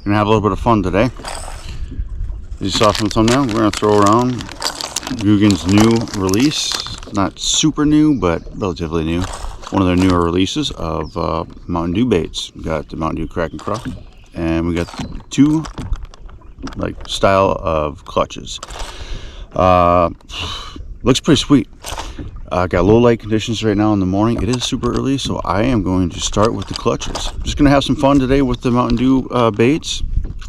gonna have a little bit of fun today. As you saw from the thumbnail, we're gonna throw around Googan's new release. Not super new, but relatively new. One of their newer releases of Mountain Dew baits. We got the Mountain Dew Crack and Craw, and we got two style of clutches. Looks pretty sweet. Got low light conditions right now in the morning. It is super early, so I am going to start with the clutches. Just gonna have some fun today with the Mountain Dew baits.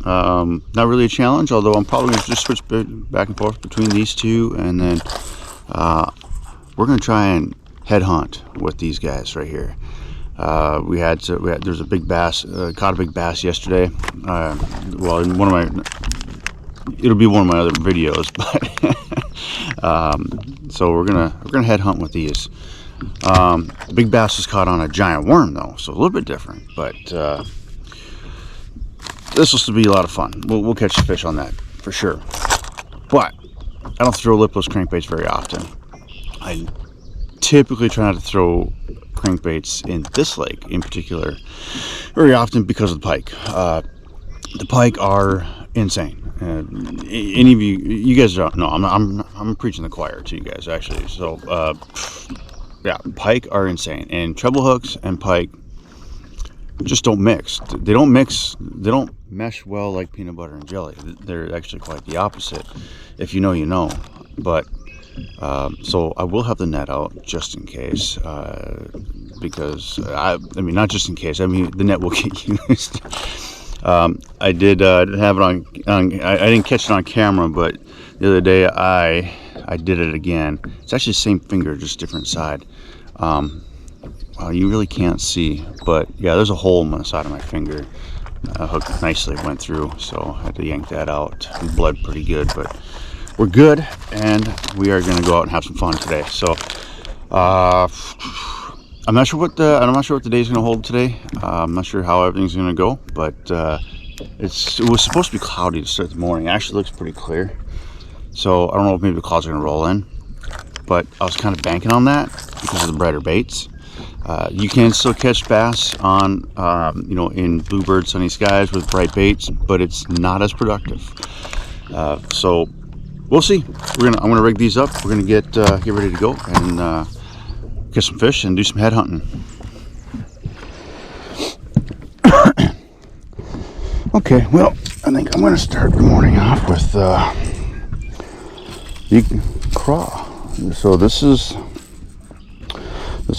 Not really a challenge, although I'm probably going to just switch back and forth between these two, and then we're going to try and headhunt with these guys right here. There's a big bass, caught a big bass yesterday. Well, in it'll be one of my other videos, but so we're gonna headhunt with these. Big bass was caught on a giant worm though, so a little bit different, but this will still be a lot of fun. We'll catch the fish on that for sure. But I don't throw lipless crankbaits very often. I typically try not to throw crankbaits in this lake in particular very often because of the pike. The pike are insane. Any of you guys don't know. I'm preaching the choir to you guys actually. So yeah, pike are insane, and treble hooks and pike just don't mix. They don't mix. They don't mesh well like peanut butter and jelly. They're actually quite the opposite. If you know, you know. But so I will have the net out just in case, because I mean, not just in case. I mean, the net will get used. I did have it on. I didn't catch it on camera, but the other day I did it again. It's actually the same finger, just different side. You really can't see, but yeah, there's a hole in the side of my finger. Hook nicely went through, so I had to yank that out. It bled pretty good, but we're good, and we are going to go out and have some fun today. So I'm not sure what the day's going to hold today. I'm not sure how everything's going to go, but it was supposed to be cloudy to start the morning. It actually looks pretty clear, so I don't know if maybe the clouds are going to roll in, but I was kind of banking on that because of the brighter baits. You can still catch bass on, in bluebird sunny skies with bright baits, but it's not as productive. So we'll see. I'm gonna rig these up. We're gonna get ready to go and get some fish and do some head hunting. Okay, well, I think I'm gonna start the morning off with the craw. So this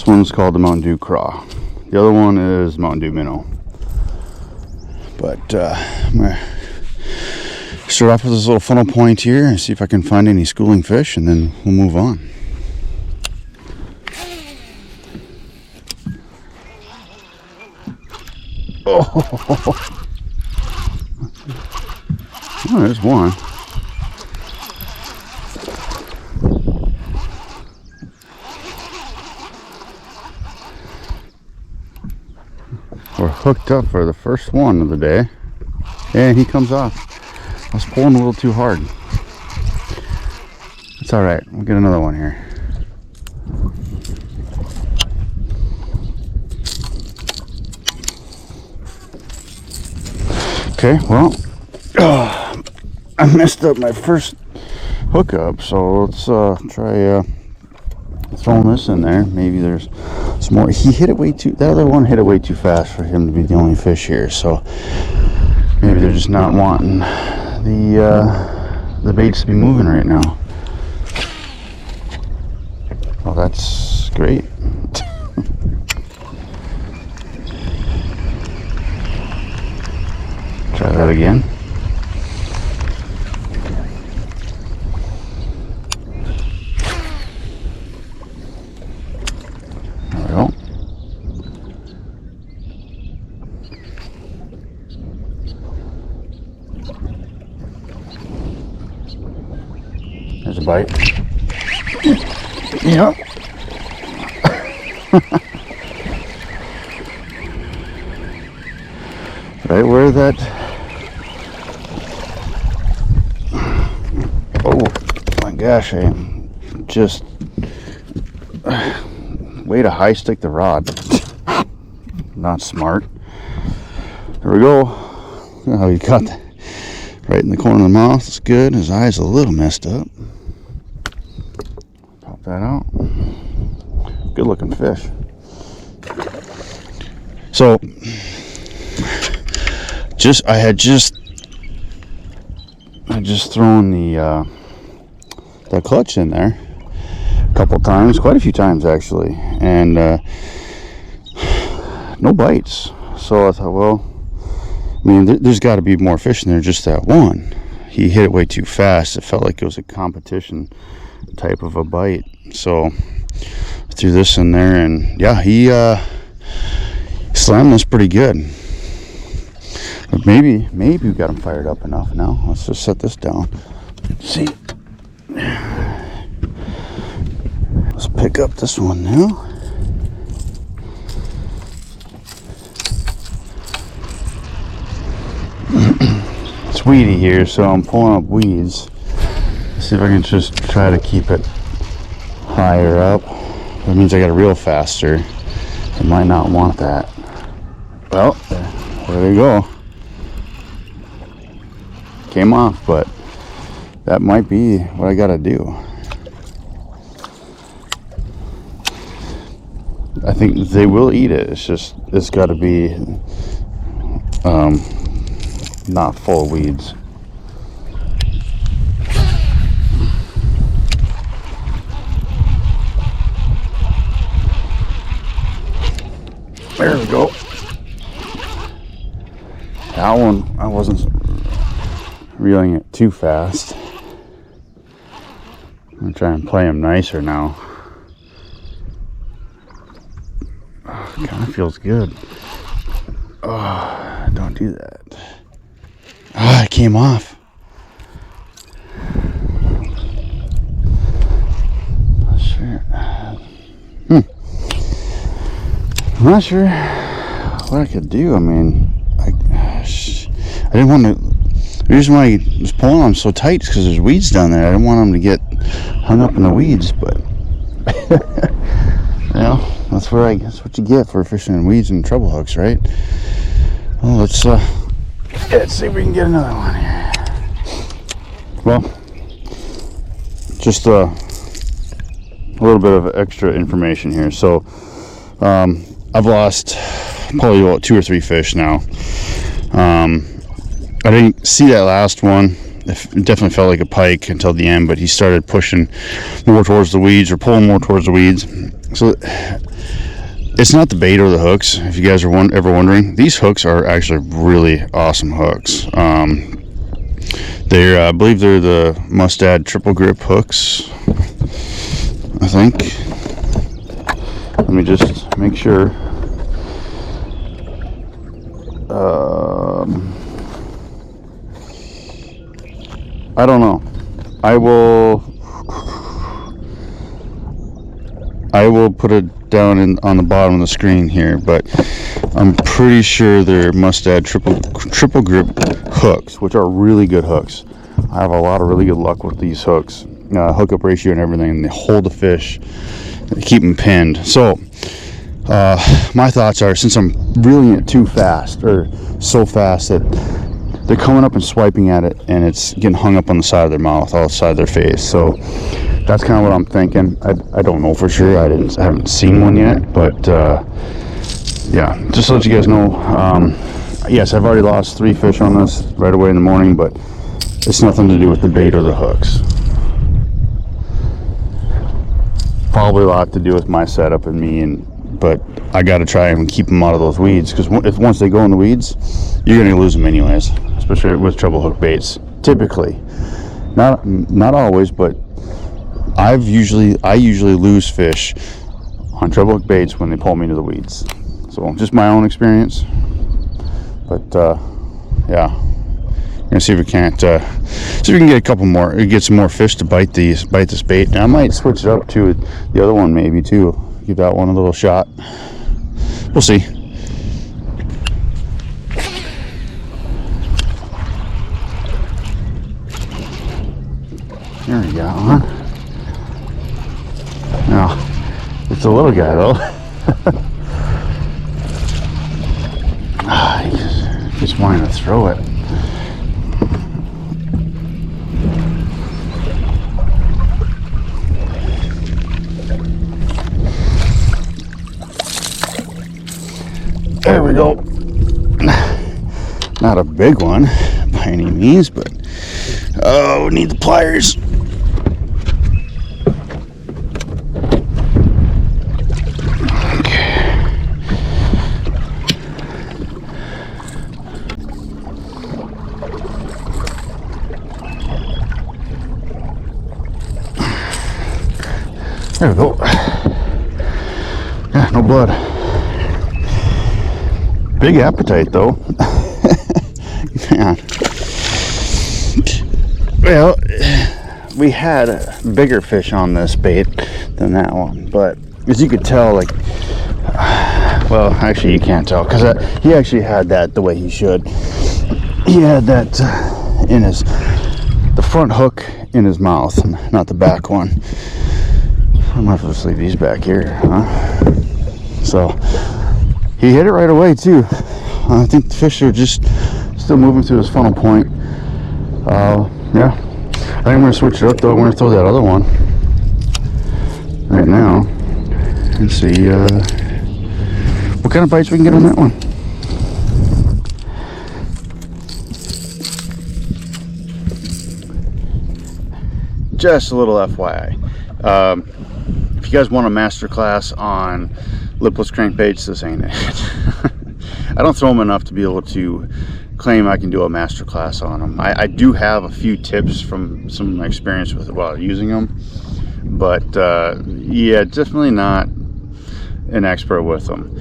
one's called the Mountain Dew Craw. The other one is Mountain Dew Minnow. But I'm going to start off with this little funnel point here and see if I can find any schooling fish, and then we'll move on. Oh, there's one. We're hooked up for the first one of the day, and he comes off. I was pulling a little too hard. It's all right. We'll get another one here. Okay, well, I messed up my first hookup, so let's try throwing this in there. Maybe there's some more. That other one hit it way too fast for him to be the only fish here, so maybe they're just not wanting the baits to be moving right now. Well, that's great. Try that again. There we go. There's a bite. Yep. Right where that. Oh my gosh! I just way to high stick the rod. Not smart. There we go. how he got that right in the corner of the mouth. It's good. His eye's a little messed up. Pop that out. Good looking fish. So I had just thrown the clutch in there a couple times, quite a few times actually, and no bites. So I thought, well, I mean, there's got to be more fish in there, just that one. He hit it way too fast. It felt like it was a competition type of a bite. So I threw this in there, and yeah, he slammed this pretty good. But maybe we got him fired up enough now. Let's just set this down. Let's see. Let's pick up this one now. It's weedy here, so I'm pulling up weeds. Let's see if I can just try to keep it higher up. That means I gotta reel faster. I might not want that. Well, there you go. Came off, but that might be what I gotta do. I think they will eat it. It's gotta be not full of weeds. There we go. That one, I wasn't reeling it too fast. I'm gonna try and play him nicer now. Oh, it kind of feels good. Oh, don't do that. Ah, it came off. Not sure. I'm not sure what I could do. I mean, I didn't want to. The reason why I was pulling them so tight is because there's weeds down there. I didn't want them to get hung up in the weeds, but you know, that's what you get for fishing in weeds and treble hooks, right? Well, let's see if we can get another one here. Well, just a little bit of extra information here. So I've lost probably about 2 or 3 fish now. I didn't see that last one. It definitely felt like a pike until the end, but he started pushing more towards the weeds, or pulling more towards the weeds. So it's not the bait or the hooks, if you guys are ever wondering. These hooks are actually really awesome hooks. I believe they're the Mustad triple grip hooks, I think. Let me just make sure. I don't know. I will put it down on the bottom of the screen here, but I'm pretty sure they're Mustad triple grip hooks, which are really good hooks. I have a lot of really good luck with these hooks, hookup ratio and everything, and they hold the fish, they keep them pinned. So my thoughts are, since I'm reeling it too fast, or so fast that they're coming up and swiping at it, and it's getting hung up on the side of their mouth, all side of their face. So that's kind of what I'm thinking. I don't know for sure. I haven't seen one yet, but yeah, just to let you guys know. Yes, I've already lost 3 fish on this right away in the morning, but it's nothing to do with the bait or the hooks. Probably a lot to do with my setup and me, but I got to try and keep them out of those weeds, because once they go in the weeds, you're going to lose them anyways, especially with treble hook baits. Typically, not always, but I usually lose fish on treble hook baits when they pull me into the weeds. So just my own experience. But yeah, we're gonna see if we can't see if we can get some more fish to bite this bait. And I might switch it up to the other one maybe too. Give that one a little shot. We'll see. There we go. Now, it's a little guy though. He just wanting to throw it. not a big one by any means, but oh, we need the pliers. There we go. Yeah, no blood. Big appetite though. Man. Well, we had bigger fish on this bait than that one, but as you could tell, like, well, actually you can't tell because he actually had that the way he should. He had that in the front hook in his mouth, not the back one. I might have to just leave these back here, huh? So he hit it right away too. I think the fish are just still moving through his funnel point. Yeah, I think I'm gonna switch it up though. I'm gonna throw that other one right now and see what kind of bites we can get on that one. Just a little FYI. If you guys want a master class on lipless crankbaits, this ain't it. I don't throw them enough to be able to claim I can do a master class on them. I do have a few tips from some of my experience with while using them, but yeah, definitely not an expert with them.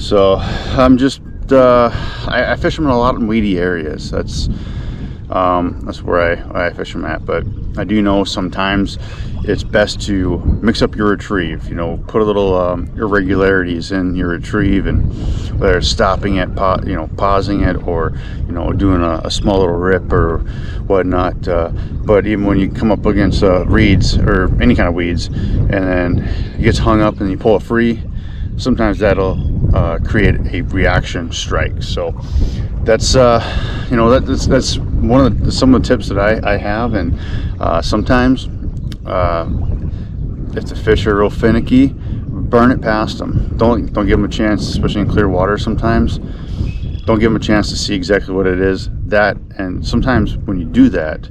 So I'm just I fish them in a lot of weedy areas. That's where I fish them at. But I do know sometimes it's best to mix up your retrieve, you know, put a little irregularities in your retrieve, and whether it's stopping it, pausing it, or, you know, doing a small little rip or whatnot. But even when you come up against reeds or any kind of weeds and then it gets hung up and you pull it free, sometimes that'll create a reaction strike. So that's you know, that's one of some of the tips that I have. And sometimes if the fish are real finicky, burn it past them. Don't give them a chance, especially in clear water. Sometimes don't give them a chance to see exactly what it is. That, and sometimes when you do that,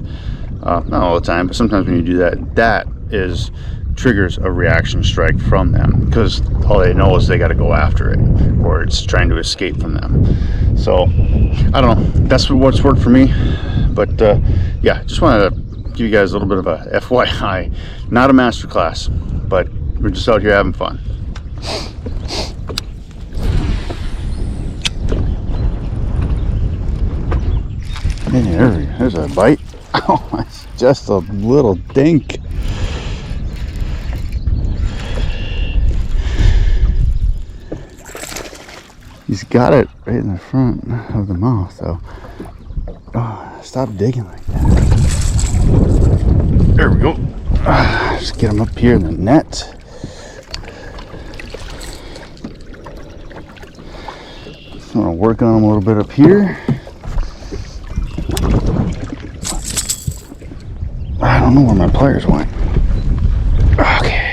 not all the time, but sometimes when you do that, that triggers a reaction strike from them, because all they know is they got to go after it, or it's trying to escape from them. So I don't know, that's what's worked for me. But yeah, just wanted to give you guys a little bit of a FYI. Not a master class, but we're just out here having fun. There's a bite. Oh, it's just a little dink. He's got it right in the front of the mouth, though. Oh, stop digging like that. There we go. Just get him up here in the net. Just want to work on him a little bit up here. I don't know where my pliers went. Okay.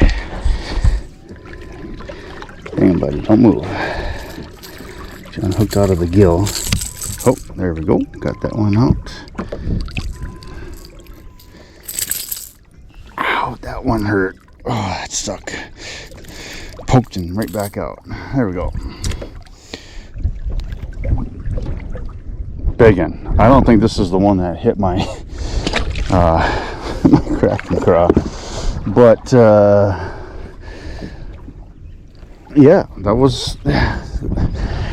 Dang, buddy, don't move. Unhooked out of the gill. Oh, there we go. Got that one out. Ow, that one hurt. Oh, that stuck. Poked him right back out. There we go. Big one. I don't think this is the one that hit my my cracking craw. But yeah, that was.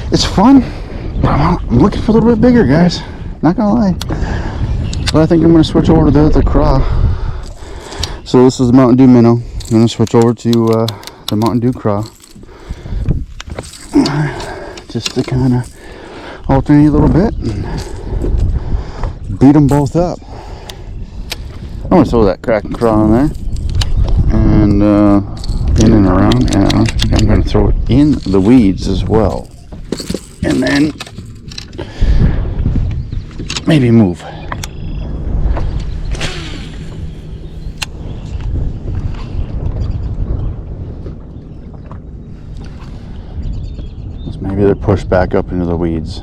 It's fun, but I'm looking for a little bit bigger, guys. Not gonna lie. But I think I'm gonna switch over to the craw. So this is the Mountain Dew minnow. I'm gonna switch over to the Mountain Dew craw, just to kind of alternate a little bit and beat them both up. I'm gonna throw that cracking craw in there, and in and around, and I'm gonna throw it in the weeds as well. And then maybe move. Maybe they're pushed back up into the weeds.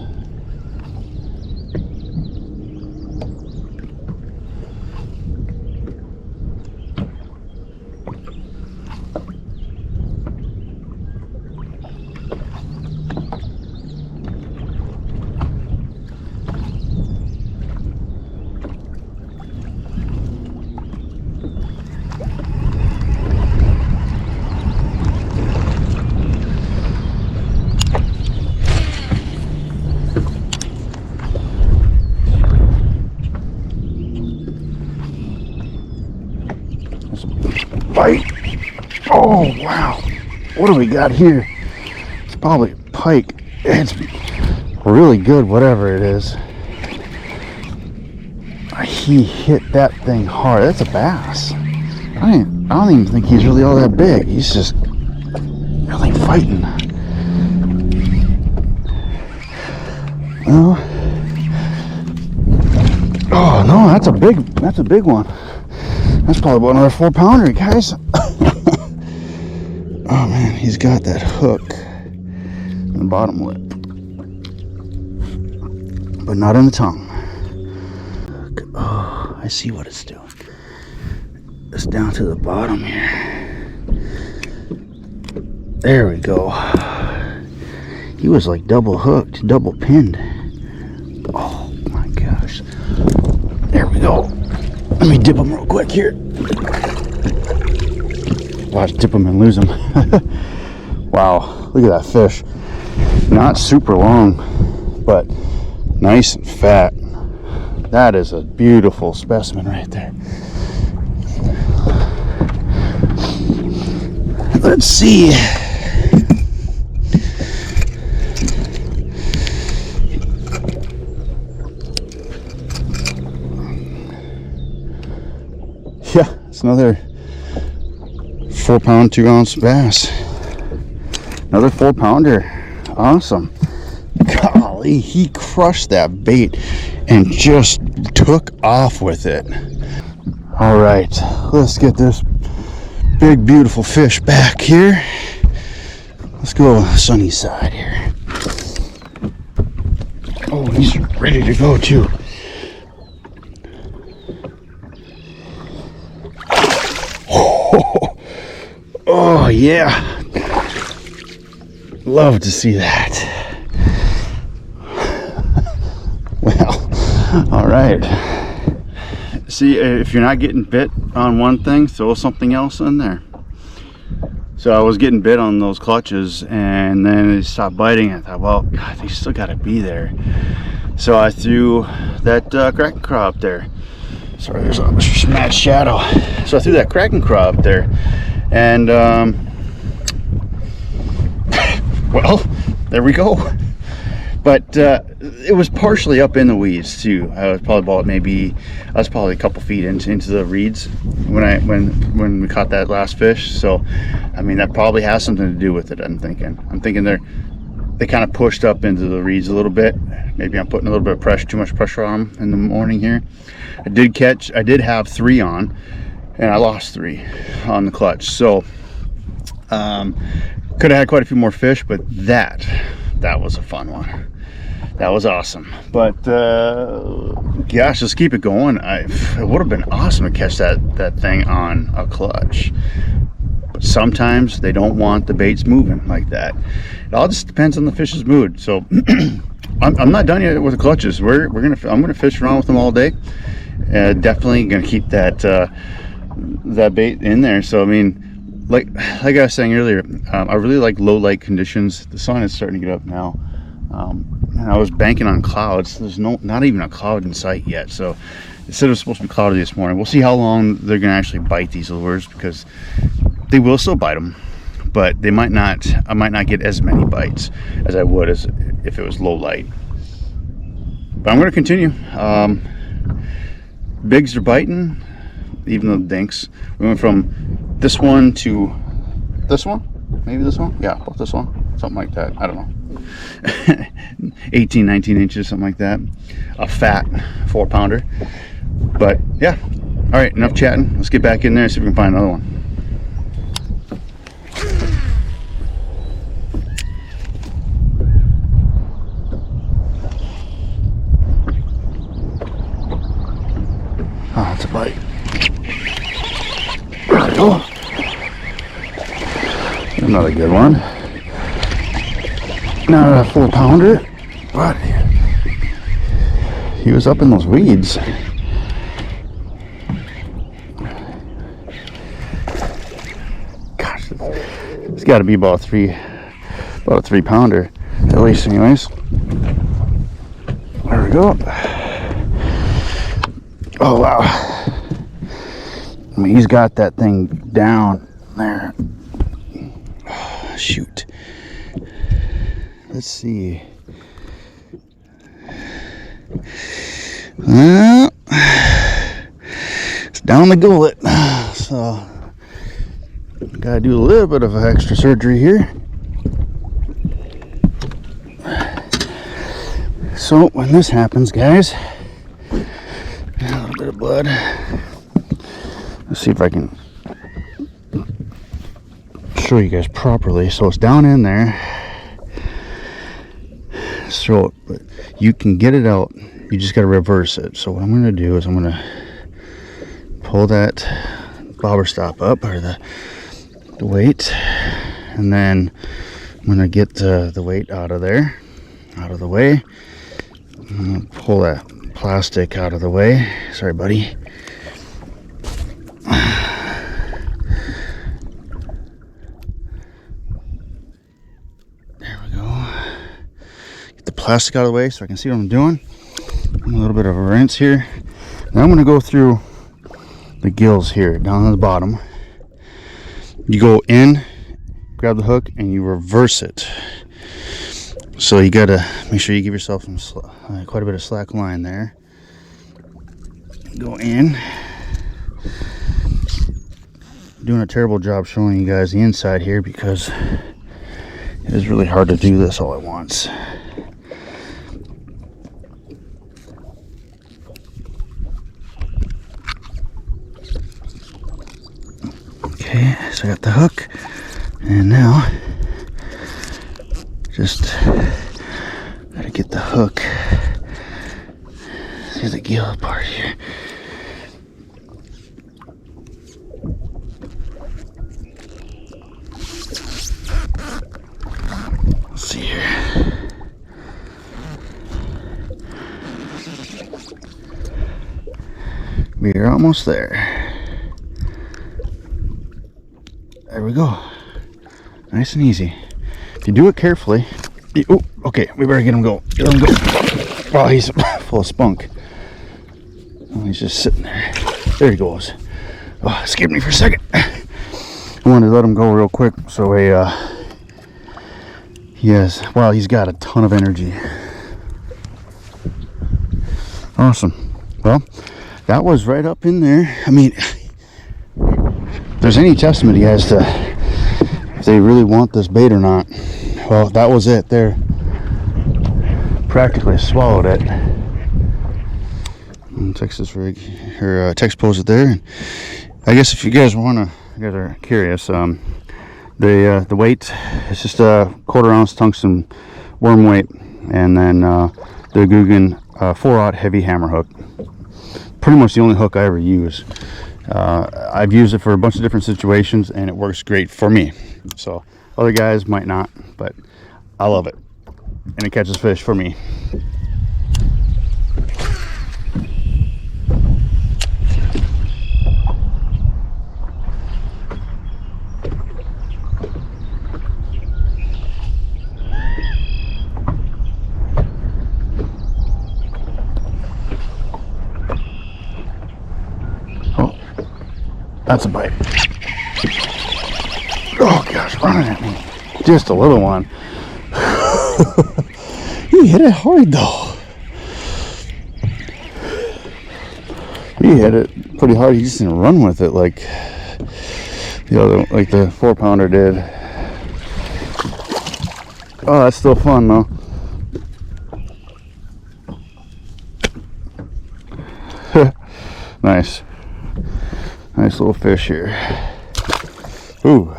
Bite. Oh, wow. What do we got here? It's probably a pike. It's really good, whatever it is. He hit that thing hard. That's a bass. I don't even think he's really all that big. He's just really fighting. Oh, no, that's a big one. That's probably about another 4-pounder, guys. Oh man, he's got that hook in the bottom lip, but not on the tongue. Oh, I see what it's doing. It's down to the bottom here. There we go. He was like double hooked, double pinned. Oh my gosh. There we go. Let me dip him real quick here. Watch, dip him and lose him. Wow, look at that fish. Not super long, but nice and fat. That is a beautiful specimen right there. Let's see. Yeah, it's another 4-pound, 2-ounce bass. Another 4-pounder. Awesome. Golly, he crushed that bait and just took off with it. All right, let's get this big, beautiful fish back here. Let's go sunny side here. Oh, he's ready to go too. Oh yeah, love to see that. Well, all right. See, if you're not getting bit on one thing, throw something else in there. So I was getting bit on those clutches, and then it stopped biting. I thought, well, God, they still got to be there. So I threw that Kraken craw up there. Sorry, there's a mad shadow. So I threw that Kraken craw up there, and well, there we go. But it was partially up in the weeds too. I was probably a couple feet into the reeds when we caught that last fish. So I mean, that probably has something to do with it. I'm thinking they kind of pushed up into the reeds a little bit. Maybe I'm putting a little bit of pressure, too much pressure on them in the morning here. I did have 3 on, and I lost 3 on the clutch. So could have had quite a few more fish, but that was a fun one. That was awesome. But gosh, let's keep it going. It would have been awesome to catch that thing on a clutch. But sometimes they don't want the baits moving like that. It all just depends on the fish's mood. So I'm not done yet with the clutches. I'm gonna fish around with them all day. Definitely gonna keep that bait in there. So I mean, like I was saying earlier, I really like low light conditions. The sun is starting to get up now, and I was banking on clouds. There's not even a cloud in sight yet. So it said it was supposed to be cloudy this morning. We'll see how long they're gonna actually bite these lures, because they will still bite them, but I might not get as many bites as I would as if it was low light. But I'm going to continue. Bigs are biting, even the dinks. We went from this one to this one, maybe this one, yeah, about this one, something like that. I don't know. 18, 19 inches, something like that. A fat 4-pounder. But yeah, all right, enough chatting. Let's get back in there and see if we can find another one. Oh, that's a bite. There we go. Another good one. Not a 4-pounder, but he was up in those weeds. Gosh, it's got to be about a 3-pounder at least, anyways. There we go. Oh wow, I mean, he's got that thing down there. Shoot. Let's see. Well, it's down the gullet, so gotta do a little bit of extra surgery here. So when this happens, guys, a little bit of blood. Let's see if I can show you guys properly. So it's down in there. So but you can get it out. You just got to reverse it. So what I'm going to do is I'm going to pull that bobber stop up, or the weight, and then I'm going to get the weight out of there, out of the way. I'm going to pull that plastic out of the way. Sorry, buddy. There we go. Get the plastic out of the way so I can see what I'm doing. A little bit of a rinse here. Now I'm going to go through the gills here, down at the bottom. You go in, grab the hook, and you reverse it. So you got to make sure you give yourself some quite a bit of slack line there. Go in. Doing a terrible job showing you guys the inside here because it is really hard to do this all at once. Okay, so I got the hook, and now just gotta get the hook. See the gill part here. Let's see here. We're almost there. There we go. Nice and easy. If you do it carefully. Oh, okay, we better get him go. Get him go. Oh, he's full of spunk. Oh, he's just sitting there. There he goes. Oh, scared me for a second. I wanted to let him go real quick so wow, he's got a ton of energy. Awesome. Well, that was right up in there. I mean, if there's any testament as to if they really want this bait or not, well, that was it. There, practically swallowed it. And Texas rig, or text pose it there. I guess if you guys are curious, the weight is just a 1/4 ounce tungsten worm weight, and then the Googan 4/0 heavy hammer hook. Pretty much the only hook I ever use. I've used it for a bunch of different situations, and it works great for me. So other guys might not, but I love it, and it catches fish for me. Oh, that's a bite. Oh gosh, running at me. Just a little one. You hit it hard though. You hit it pretty hard. You just didn't run with it like the other, like the 4-pounder did. Oh, that's still fun though. Nice little fish here. Ooh.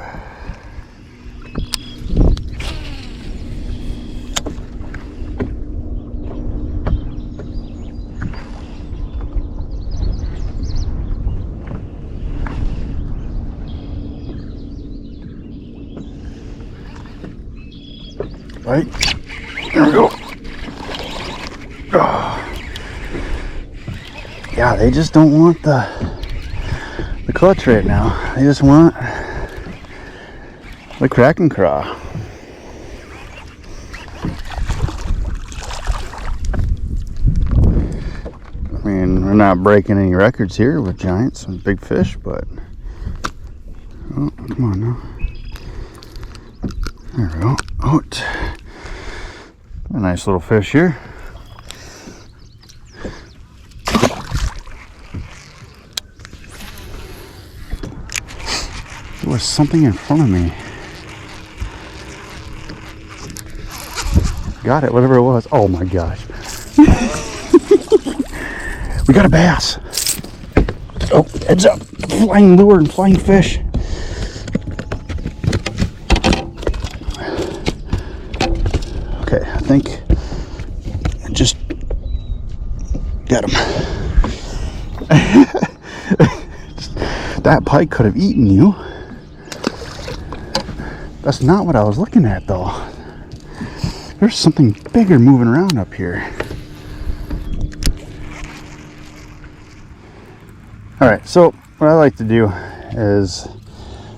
Right, there we go. Oh. Yeah, they just don't want the clutch right now. They just want the Kraken craw. I mean, We're not breaking any records here with giants and big fish, but oh, come on now. There we go. Out. A nice little fish here. There was something in front of me. Got it, whatever it was. Oh my gosh. We got a bass. Oh, heads up. Flying lure and flying fish. Okay, I think I just got him. That pike could have eaten you. That's not what I was looking at though. There's something bigger moving around up here. Alright, so what I like to do is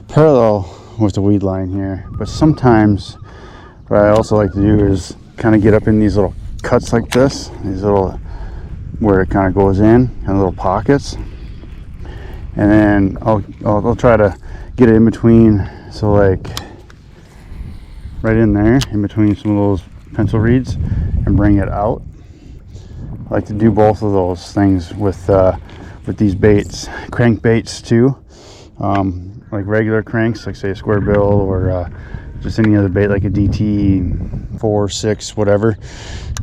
parallel with the weed line here, but sometimes what I also like to do is kind of get up in these little cuts like this, these little, where it kind of goes in little pockets, and then I'll try to get it in between, so like right in there, in between some of those pencil reeds, and bring it out. I like to do both of those things with these baits, crank baits too, like regular cranks, like say a square bill or just any other bait like a DT 4, 6, whatever.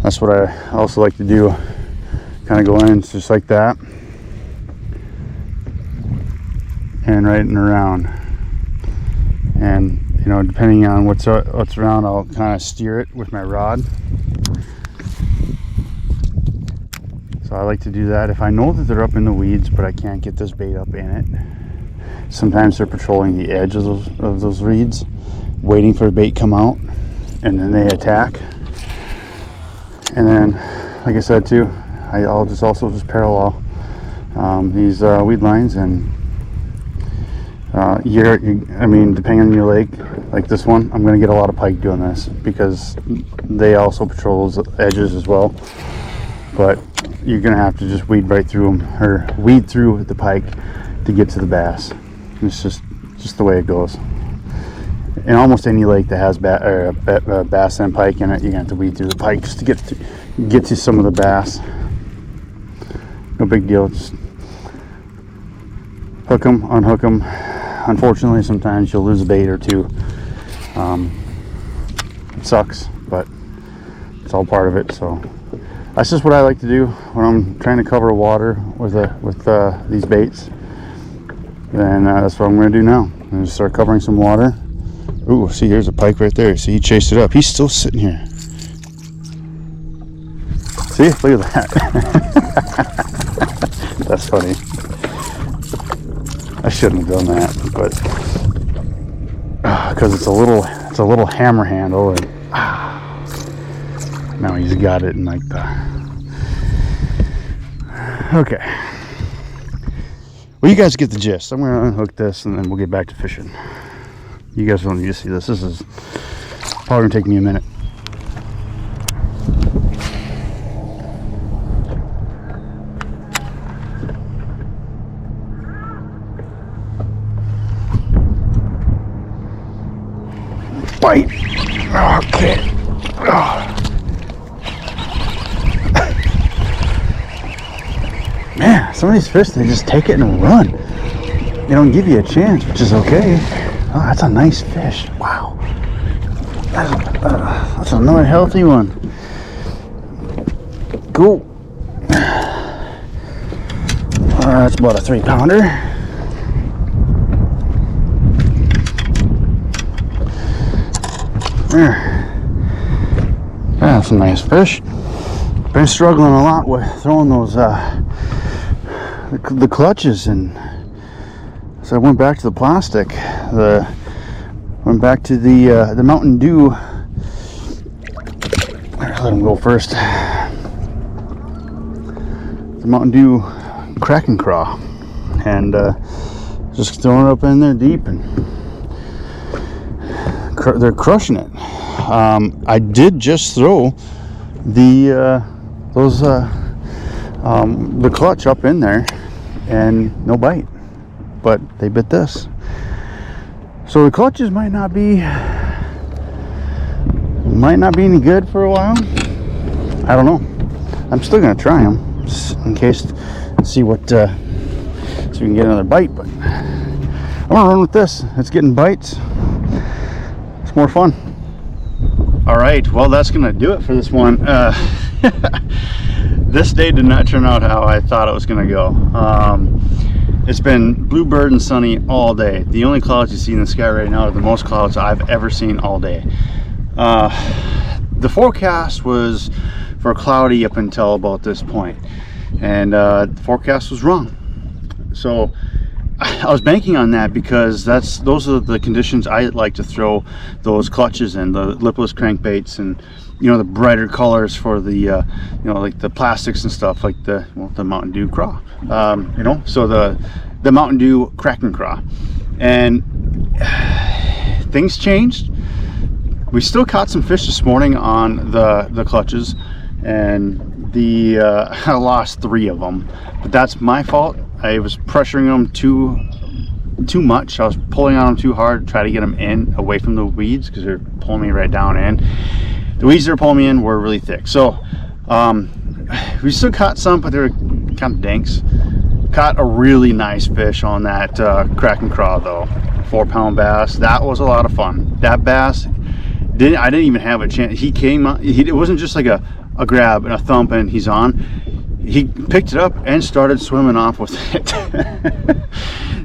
That's what I also like to do. Kind of go in just like that, and right and around. And you know, depending on what's around, I'll kind of steer it with my rod. So I like to do that if I know that they're up in the weeds, but I can't get this bait up in it. Sometimes they're patrolling the edge of those reeds, waiting for the bait come out, and then they attack. And then, like I said too, I'll just also parallel these weed lines, and I mean, depending on your lake, like this one, I'm going to get a lot of pike doing this because they also patrol those edges as well. But you're going to have to just weed right through them, or weed through the pike to get to the bass. It's just the way it goes. In almost any lake that has bass and pike in it, you're going to have to weed through the pike just to get to some of the bass. No big deal. Just hook them, unhook them. Unfortunately, sometimes you'll lose a bait or two. It sucks, but it's all part of it. So that's just what I like to do when I'm trying to cover water with these baits. Then that's what I'm going to do now. I'm going to start covering some water. Ooh, see, here's a pike right there. See, he chased it up. He's still sitting here. See, look at that. That's funny. I shouldn't have done that, but because it's a little hammer handle, and now he's got it in like the. Okay. Well, you guys get the gist. I'm going to unhook this, and then we'll get back to fishing. You guys don't need to see this. This is probably going to take me a minute. Bite. Okay. Oh. Man, some of these fish, they just take it and run. They don't give you a chance, which is okay. Oh, that's a nice fish. Wow. That's another healthy one. Cool. That's about a 3-pounder. There. That's a nice fish. Been struggling a lot with throwing those the clutches, and so I went back to the plastic. Went back to the Mountain Dew. Let him go first. The Mountain Dew Crack and Craw, and just throwing it up in there deep, and they're crushing it. I did just throw the the clutch up in there and no bite, but they bit this. So the clutches might not be any good for a while. I don't know. I'm still gonna try them in case, see what so we can get another bite. But I'm gonna run with this. It's getting bites. It's more fun. All right, well, that's gonna do it for this one. This day did not turn out how I thought it was gonna go. It's been bluebird and sunny all day. The only clouds you see in the sky right now are the most clouds I've ever seen all day. The forecast was for cloudy up until about this point, and the forecast was wrong. So I was banking on that because those are the conditions I like to throw those clutches in, the lipless crankbaits, and the brighter colors for the like the plastics and stuff, like the Mountain Dew craw, so the Mountain Dew Kraken craw. And things changed. We still caught some fish this morning on the clutches, and I lost 3 of them, but that's my fault. I was pressuring them too much. I was pulling on them too hard to try to get them in away from the weeds, because they're pulling me right down in. The weeds that are pulling me in were really thick. So we still caught some, but they were kind of dinks. Caught a really nice fish on that Kraken craw though, 4-pound bass. That was a lot of fun. That bass, I didn't even have a chance. He came up, it wasn't just like a grab and a thump and he's on. He picked it up and started swimming off with it.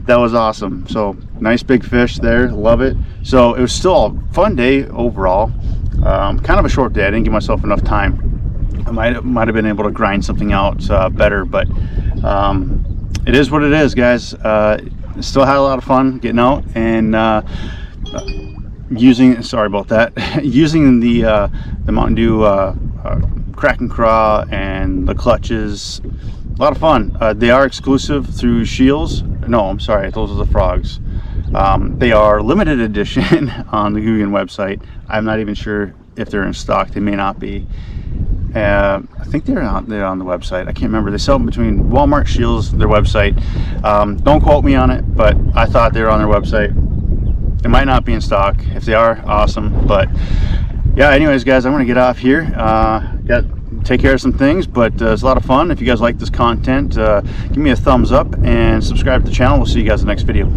That was awesome. So nice big fish there, love it. So it was still a fun day overall. Kind of a short day. I didn't give myself enough time. I might have been able to grind something out better, but it is what it is, guys. Still had a lot of fun getting out and using, sorry about that, using the Mountain Dew Kraken craw and the clutches. A lot of fun. They are exclusive through Shields. No, I'm sorry, those are the frogs. They are limited edition on the Googan website. I'm not even sure if they're in stock. They may not be. I think they're on the website. I can't remember. They sell them between Walmart, Shields, their website. Don't quote me on it, but I thought they were on their website. It might not be in stock. If they are, awesome. But yeah, anyways, guys, I'm gonna get off here. Got take care of some things, but it's a lot of fun. If you guys like this content, give me a thumbs up and subscribe to the channel. We'll see you guys in the next video.